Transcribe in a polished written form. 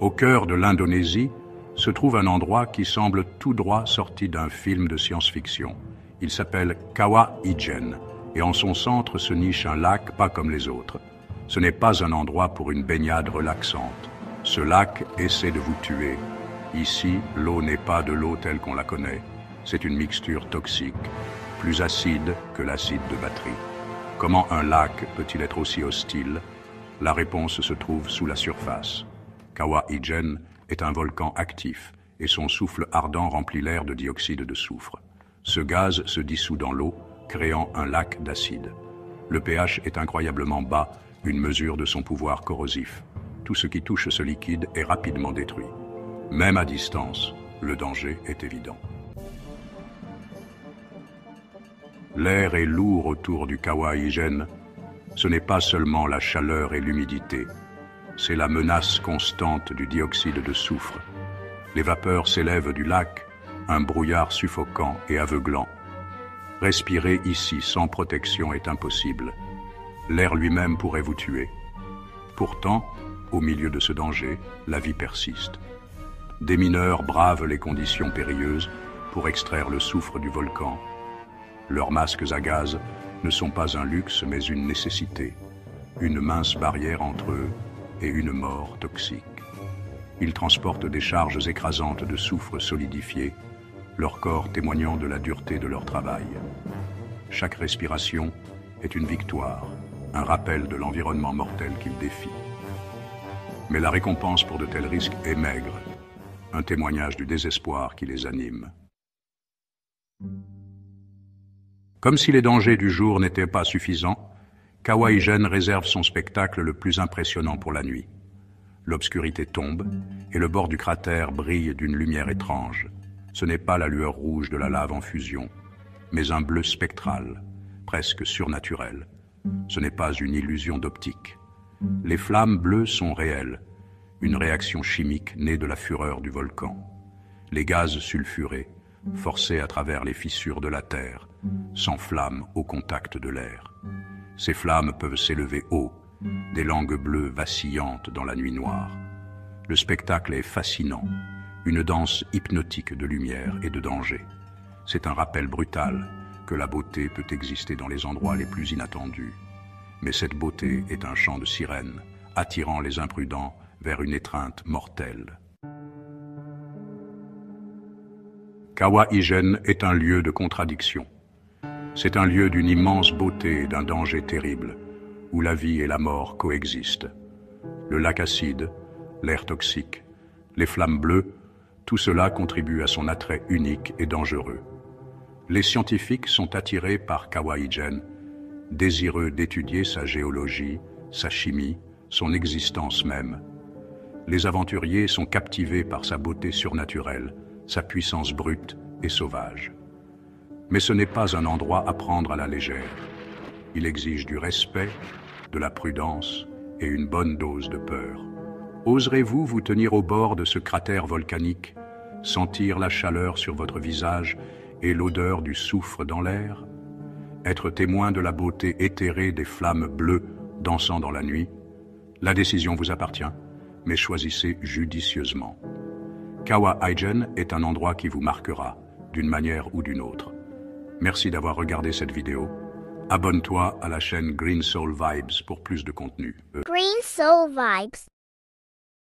Au cœur de l'Indonésie se trouve un endroit qui semble tout droit sorti d'un film de science-fiction. Il s'appelle Kawah Ijen et en son centre se niche un lac pas comme les autres. Ce n'est pas un endroit pour une baignade relaxante. Ce lac essaie de vous tuer. Ici, l'eau n'est pas de l'eau telle qu'on la connaît. C'est une mixture toxique, plus acide que l'acide de batterie. Comment un lac peut-il être aussi hostile? La réponse se trouve sous la surface. Kawah Ijen est un volcan actif et son souffle ardent remplit l'air de dioxyde de soufre. Ce gaz se dissout dans l'eau, créant un lac d'acide. Le pH est incroyablement bas, une mesure de son pouvoir corrosif. Tout ce qui touche ce liquide est rapidement détruit. Même à distance, le danger est évident. L'air est lourd autour du Kawah Ijen. Ce n'est pas seulement la chaleur et l'humidité, c'est la menace constante du dioxyde de soufre. Les vapeurs s'élèvent du lac, un brouillard suffocant et aveuglant. Respirer ici sans protection est impossible. L'air lui-même pourrait vous tuer. Pourtant, au milieu de ce danger, la vie persiste. Des mineurs bravent les conditions périlleuses pour extraire le soufre du volcan. Leurs masques à gaz ne sont pas un luxe mais une nécessité, une mince barrière entre eux et une mort toxique. Ils transportent des charges écrasantes de soufre solidifié, leur corps témoignant de la dureté de leur travail. Chaque respiration est une victoire, un rappel de l'environnement mortel qu'ils défient. Mais la récompense pour de tels risques est maigre, un témoignage du désespoir qui les anime. Comme si les dangers du jour n'étaient pas suffisants, Kawah Ijen réserve son spectacle le plus impressionnant pour la nuit. L'obscurité tombe et le bord du cratère brille d'une lumière étrange. Ce n'est pas la lueur rouge de la lave en fusion, mais un bleu spectral, presque surnaturel. Ce n'est pas une illusion d'optique. Les flammes bleues sont réelles, une réaction chimique née de la fureur du volcan. Les gaz sulfurés, forcés à travers les fissures de la terre, s'enflamment au contact de l'air. Ces flammes peuvent s'élever haut, des langues bleues vacillantes dans la nuit noire. Le spectacle est fascinant, une danse hypnotique de lumière et de danger. C'est un rappel brutal que la beauté peut exister dans les endroits les plus inattendus. Mais cette beauté est un chant de sirène, attirant les imprudents vers une étreinte mortelle. Kawah Ijen est un lieu de contradiction. C'est un lieu d'une immense beauté et d'un danger terrible, où la vie et la mort coexistent. Le lac acide, l'air toxique, les flammes bleues, tout cela contribue à son attrait unique et dangereux. Les scientifiques sont attirés par Kawah Ijen, désireux d'étudier sa géologie, sa chimie, son existence même. Les aventuriers sont captivés par sa beauté surnaturelle, sa puissance brute et sauvage. Mais ce n'est pas un endroit à prendre à la légère. Il exige du respect, de la prudence et une bonne dose de peur. Oserez-vous vous tenir au bord de ce cratère volcanique, sentir la chaleur sur votre visage et l'odeur du soufre dans l'air? Être témoin de la beauté éthérée des flammes bleues dansant dans la nuit? La décision vous appartient, mais choisissez judicieusement. Kawah Ijen est un endroit qui vous marquera, d'une manière ou d'une autre. Merci d'avoir regardé cette vidéo. Abonne-toi à la chaîne Green Soul Vibes pour plus de contenu. Green Soul Vibes.